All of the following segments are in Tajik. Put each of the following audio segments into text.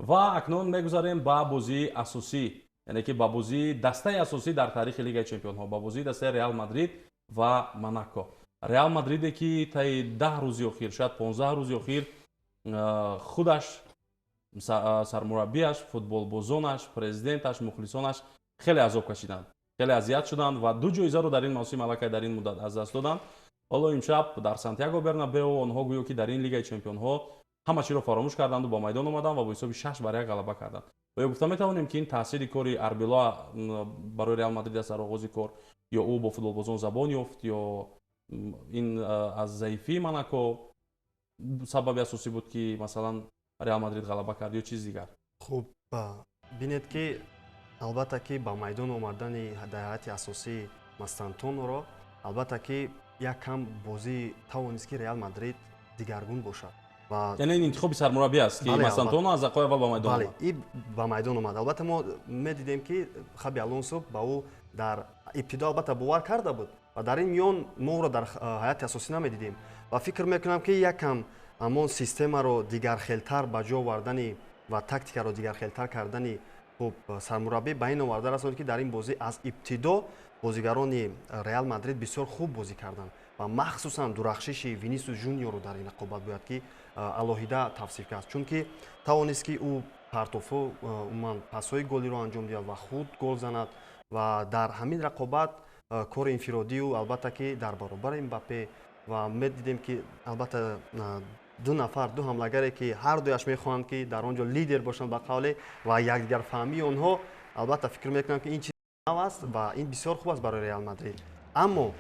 ва акнун мегузарем ба бозии асосӣ, яъне ки ба бозии дастаи асосӣ дар таърихи Лигаи Чемпионҳо, ба бозии дастаи Реал Мадрид ва Монако. Реал Мадриде ки таи 10 рӯзи охир, шояд 15 рӯзи охир худаш, сармураббиаш, футболбозонаш, президенташ, мухлисонаш хеле азоб кашиданд, хеле азият шуданд ва ду ҷоизаро дар ин мавсим аллакай дар ин муддат аз даст доданд. ҳоло имшаб дар Сантьяго Бернабеу онҳо гӯё ки дар ин Лигаи Чемпионҳо ҳама чиро фаромӯш карданду ба майдон омаданд ва бо ҳисоби 6-1 галаба карданд. Оё гуфта метавонем ки ин таъсири кори Арбелоа барои Реал Мадрид аз сароғози кор, ё ӯ бо футболбозон забон ёфт, ё ин аз заифии Монако сабаби асосӣ буд ки масалан Реал Мадрид галаба кард, ё чиз дигар? хуб, бинед ки албатта ки ба майдон омадани ҳайати асосии Мастантоноро албатта ки як кам бозӣ тавонист ки Реал Мадрид дигаргун бошад. Яъне ин интихоби сармураббӣ аст ки Мастантоно аз ақои аввал ба майдон омад. Бале, ба майдон омад. Албатта мо медидем ки Хаби Алонсо ба ӯ дар ибтидо албатта бовар карда буд ва дар ин миён мо ӯро дар ҳайати асосӣ намедидем ва фикр мекунам ки якам ҳамон системаро дигархелтар ба ҷо овардани ва тактикаро дигархелтар кардани хуб сармураббӣ ба ин оварда расонд ки дар ин бозӣ аз ибтидо бозигарони Реал Мадрид бисёр хуб бозӣ карданд ва махсусан дурахшиши Винисиус Жуниорро дар ин рақобат бояд ки алоҳида тавсиф кард, чунки тавонист ки ӯ партофу умуман пасҳои голиро анҷом диҳад ва худ гол занад ва дар ҳамин рақобат кори инфиродию албатта ки дар баробари Мбаппе ва медидем ки албатта ду нафар ду ҳамлагаре ки ҳар дуяш мехоҳанд ки дар он ҷо лидер бошанд ба қавле ва якдигарфаҳмии онҳо албатта фикр мекунам ки ин чиз нав аст ва ин бисёр хуб аст барои Реал Мадрид. Аммо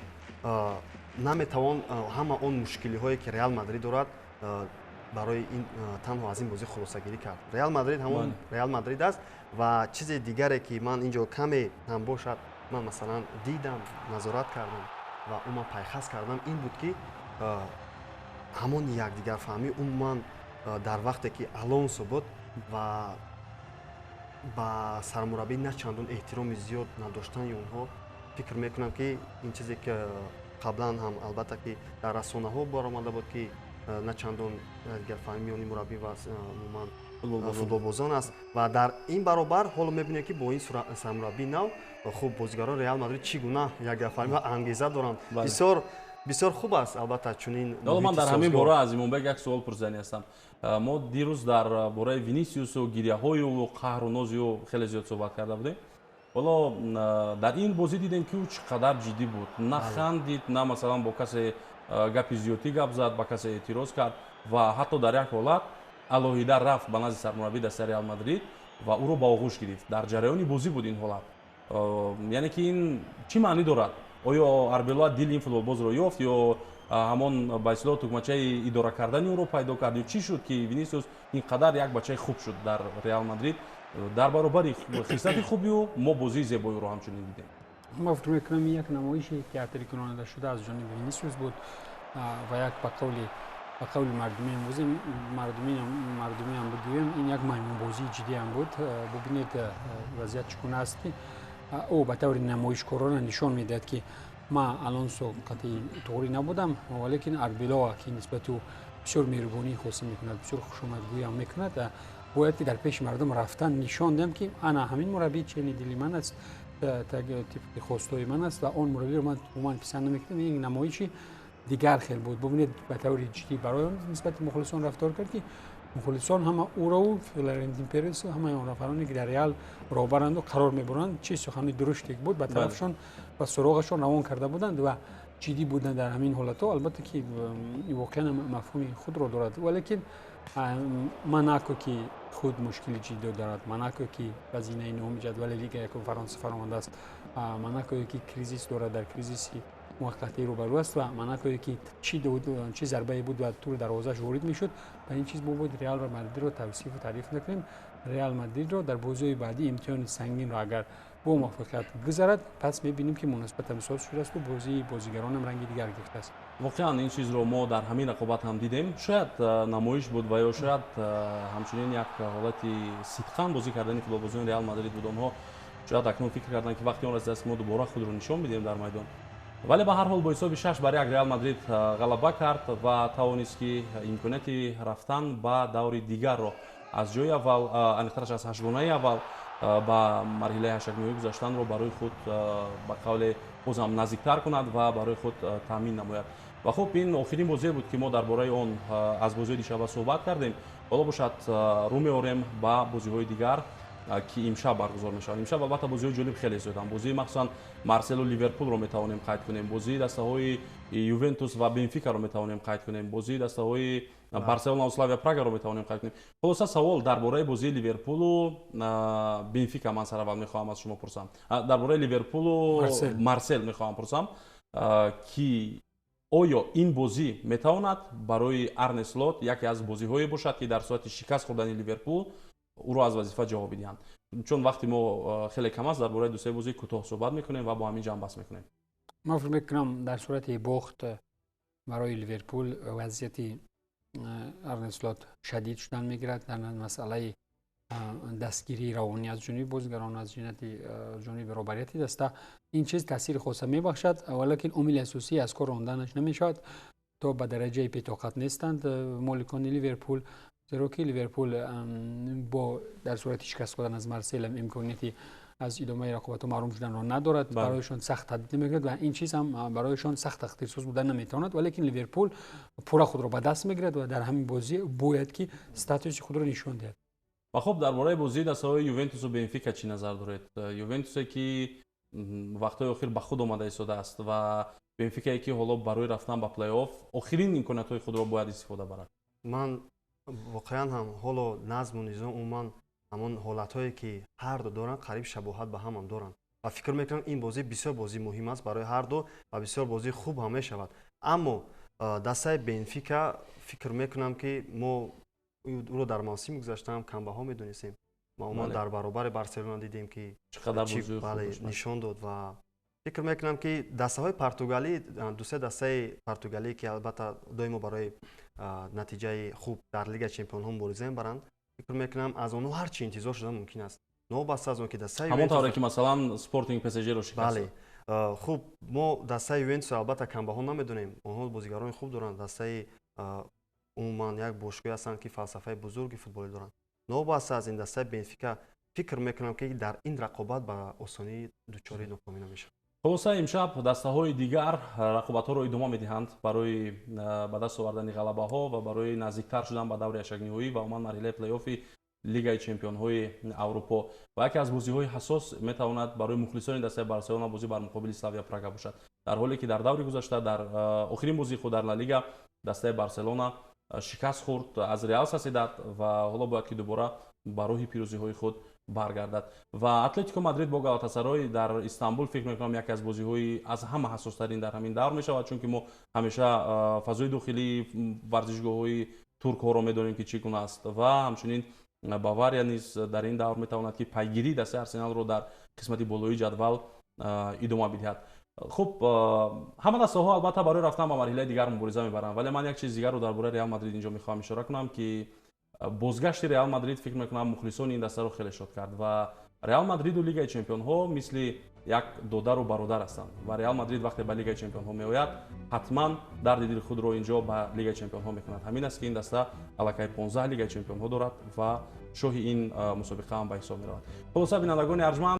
наметавон ҳама он мушкилиҳое ки Реал Мадрид дорад барои ин танҳо аз ин бозӣ хулосагирӣ кард. Реал Мадрид ҳамон Реал Мадрид аст ва чизе дигаре ки ман инҷо каме ҳам бошад ман масалан дидам, назорат кардам ва умуман пайхас кардам ин буд ки ҳамон якдигарфаҳмӣ умуман дар вақте ки Алонсо буд ва ба сармураббӣ на чандон эҳтироми зиёд надоштани онҳо, фикр мекунам ки ин чизе ки қаблан ҳам албатта ки дар расонаҳо баромада буд ки на чандон якдигарфаҳмӣ миёни мураббӣ ва умуман футболбозон аст ва дар ин баробар ҳоло мебинем ки бо ин сармураббии нав хуб бозигарони Реал Мадрид чӣ гуна якдигарфаҳмӣ ва ангеза доранд. Бисёр хуб аст албатта чунин. Ҳоло ман дар ҳамин бора аз Имонбек як суол пурсидани ҳастам. Мо дирӯз дар бораи Винисиусу гиряҳою қаҳру нозию хеле зиёд суҳбат карда будем. ҳоло дар ин бозӣ дидем ки ӯ чӣ қадар ҷиддӣ буд, на хандид, на масалан бо касе гапи зиёдӣ гап зад, ба касе эътироз кард ва ҳатто дар як ҳолат алоҳида рафт ба назди сармураббии дастаи Реал Мадрид ва ӯро ба оғӯш гирифт. Дар ҷараёни бозӣ буд ин ҳолат. Яъне ки ин чӣ маънӣ дорад? Оё Арбелоа дили ин футболбозро ёфт ё ҳамон ба ислоҳ тукмачаи идора кардани ӯро пайдо кард, ё чӣ шуд ки Винисиус ин қадар як бачаи хуб шуд дар Реал Мадрид? дар баробари хислати хуби ӯ мо бозии зебои ӯро ҳамчунин дидем. мо фикр мекунам як намоиши театрӣ кунонанда шуда аз ҷониби Винисиус буд ва як ба қавли мардумиам бигӯем ин як маймунбозии ҷиддиам буд. Бубинед вазъият чӣ гуна аст ки ӯ ба таври намоишкорона нишон медиҳад ки ман Алонсо қатъи тоғрӣ набудам, валекин Арбелоа ки нисбати ӯ бисёр меҳрубонӣ хосил мекунад, бисёр хушомадгӯям мекунад, бояд ки дар пеши мардум рафтан нишон диҳам ки ана ҳамин мураббӣ чени дили ман аст, типи хостои ман аст ва он мураббиро ман умуман писанд намекунам. Ин намоиши дигар хел буд. Бубинед ба таври ҷиддӣ барои он нисбати мухлисон рафтор кард ки мухлисон ҳама ӯро Флорентин Пересу ҳама он нафароне ки дар Реал роҳбаранду қарор мебуранд чӣ сухани дуруштек буд ба тарафшон ва суроғашон равон карда буданд ва ҷиддӣ буданд дар ҳамин ҳолатҳо. Албатта ки воқеан мафҳуми худро дорад, валекин Монако ки худ мушкили ҷиддӣ дорад, Монако ки ҳазинаи навуми ҷадвали Лигаи Якум Фаронса фаромандааст, Монако ки кризис дорад, дар кризиси муваққатӣ рӯбарӯ аст ва Монако ки чӣ зарбае буд ва тур дарвозааш ворид мешуд. Ба ин чиз бубоид Реал ва Мадридро тавсифу таъриф накунем. Реал Мадридро дар бозиҳои баъдӣ имтиҳони сангинро агар бо муваффақият гузарад, пас мебинем ки муносибатам соз шудасту бозии бозигаронам ранги дигар гирифтааст. воқеан ин чизро мо дар ҳамин рақобат ҳам дидем. Шояд намоиш буд ва ё шояд ҳамчунин як ҳолати сидқан бозӣ кардани футболбозони Реал Мадрид буд. Онҳо шояд акнун фикр карданд ки вақте он расидааст мо дубора худро нишон бидем дар майдон. Вале ба ҳар ҳол бо ҳисоби 6-1 Реал Мадрид ғалаба кард ва тавонист ки имконияти рафтан ба даври дигарро аз ҷойи аввал, аниқтараш аз ҳаштгонаи аввал ба марҳилаи ҳаштагиҳои гузаштанро барои худ ба қавле бозам наздиктар кунад ва барои худ таъмин намояд. ва хуб ин охирин бозие буд ки мо дар бораи он аз бозиҳои дишаба суҳбат кардем. ҳоло бошад рӯ меорем ба бозиҳои дигар ки имшаб баргузор мешаванд. Имшаб албатта бозиҳои ҷолиб хеле зиёданд. Бозии махсусан Марселу Ливерпулро метавонем қайд кунем, бозии дастаҳои Ювентус ва Бенфикаро метавонем қайд кунем, бозии дастаҳои Барселона ва Славия Прагаро метавонем қайд кунем. Холоса савол дар бораи бозии Ливерпулу Бенфика ман сараввал мехоҳам аз шумо пурсам. Дар бораи Ливерпулу Марсел мехоҳам пурсам ки оё ин бозӣ метавонад барои Арне Слот яке аз бозиҳое бошад ки дар сурати шикаст хӯрдани Ливерпул ӯро аз вазифа ҷавоб бидиҳанд. Чун вақти мо хеле кам аст, дар бораи ду се бозии кӯтоҳ суҳбат мекунем ва бо ҳамин ҷамъ баҳс мекунем. ман фикр мекунам дар сурати бохт барои Ливерпул вазъияти Арне Слот шадид шудан мегирад дар масъалаи дастгирии равонӣ аз ҷониби бозигарон, аз ҷониби робарияти даста. ин чиз таъсири хоса мебахшад, валекин омили асосӣ аз кор ронданаш намешавад. то ба дараҷаи бетоқат нестанд моликони Ливерпул, зеро ки Ливерпул бо дар сурати шикаст хӯрдан аз Марсел имконияти аз идомаи рақобатҳо маҳрум шуданро надорад. барояшон сахт таҳдид намекунад ва ин чиз ҳам барояшон сахт тахтирсоз будан наметавонад, валекин Ливерпул пурра худро ба даст мегирад ва дар ҳамин бозӣ бояд ки статуси худро нишон диҳад. ва хуб дар бораи бозии дастаҳои Ювентусу Бенфика чӣ назар доред? Ювентусе ки вақтҳои охир ба худ омада истодааст ва Бенфикае ки ҳоло барои рафтан ба плей-офф охирин имкониятҳои худро бояд истифода барад. ман воқеан ҳам ҳоло назму низом умуман ҳамон ҳолатҳое ки ҳарду доранд қариб шабоҳат ба ҳамам доранд ва фикр мекунам ин бозӣ бисёр бозӣ муҳим аст барои ҳарду ва бисёр бозӣ хуб ҳам мешавад. аммо дастаи Бенфика фикр мекунам ки мо ӯро дар мавсими гузаштаам камбаҳо медонистем. маъмулан дар баробари Барселона дидем ки нишон дод ва фикр мекунам ки дастаҳои португалӣ, ду-се дастаи португалӣ ки албатта доимо барои натиҷаи хуб дар Лигаи Чемпионҳо мубориза мебаранд, фикр мекунам аз онҳо ҳар чӣ интизор шуда мумкин аст. новобаста аз он ки дастаи ҳамон тавре ки масалан Спортинг ПСЖ-ро шикаст. бале хуб мо дастаи Ювентус албатта камбаҳо намедонем, онҳо бозигарони хуб доранд. дастаи умуман як бошгоҳи ҳастанд ки фалсафаи бузурги футболӣ доранд. новобаста аз ин дастаи Бенфика фикр мекунам ки дар ин рақобат ба осонӣ дучори нокомӣ намешавад. холоса имшаб дастаҳои дигар рақобатҳоро идома медиҳанд барои ба даст овардани ғалабаҳо ва барои наздиктар шудан ба даври яшагниҳоӣ ва умуман марҳилаи плей-оффи Лигаи Чемпионҳои Аврупо ва яке аз бозиҳои ҳассос метавонад барои мухлисони дастаи Барселона бозӣ бар муқобили Славия Прага бошад. дар ҳоле ки дар даври гузашта дар охирин бозии худ дар Ла Лига дастаи Барселона шикаст хӯрд аз Реал Сосидад ва ҳоло бояд ки дубора ба роҳи пирӯзиҳои худ баргардад. ва Атлетико Мадрид бо Галатасарой дар Истанбул фикр мекунам яке аз бозиҳои аз ҳама ҳассостарин дар ҳамин давр мешавад, чунки мо ҳамеша фазои дохилии варзишгоҳҳои туркҳоро медонем ки чӣ гуна аст ва ҳамчунин Бавария низ дар ин давр метавонад ки пайгирии дастаи Арсеналро дар қисмати болоии ҷадвал идома бидиҳад. хуб ҳама дастаҳо албатта барои рафтан ба марҳилаи дигар мубориза мебаранд, вале ман як чизи дигарро дар бораи Реал Мадрид инҷо мехоҳам ишора кунам ки бозгашти Реал Мадрид фикр мекунам мухлисони ин дастаро хеле шод кард ва Реал Мадриду Лигаи Чемпионҳо мисли як додару бародар ҳастанд ва Реал Мадрид вақте ба Лигаи Чемпионҳо меояд ҳатман дарди дили худро инҷо ба Лигаи Чемпионҳо мекунад. ҳамин аст ки ин даста аллакай 15 Лигаи Чемпионҳо дорад ва шоҳи ин мусобиқа ҳам ба ҳисоб меравад. холоса бинандагони арҷманд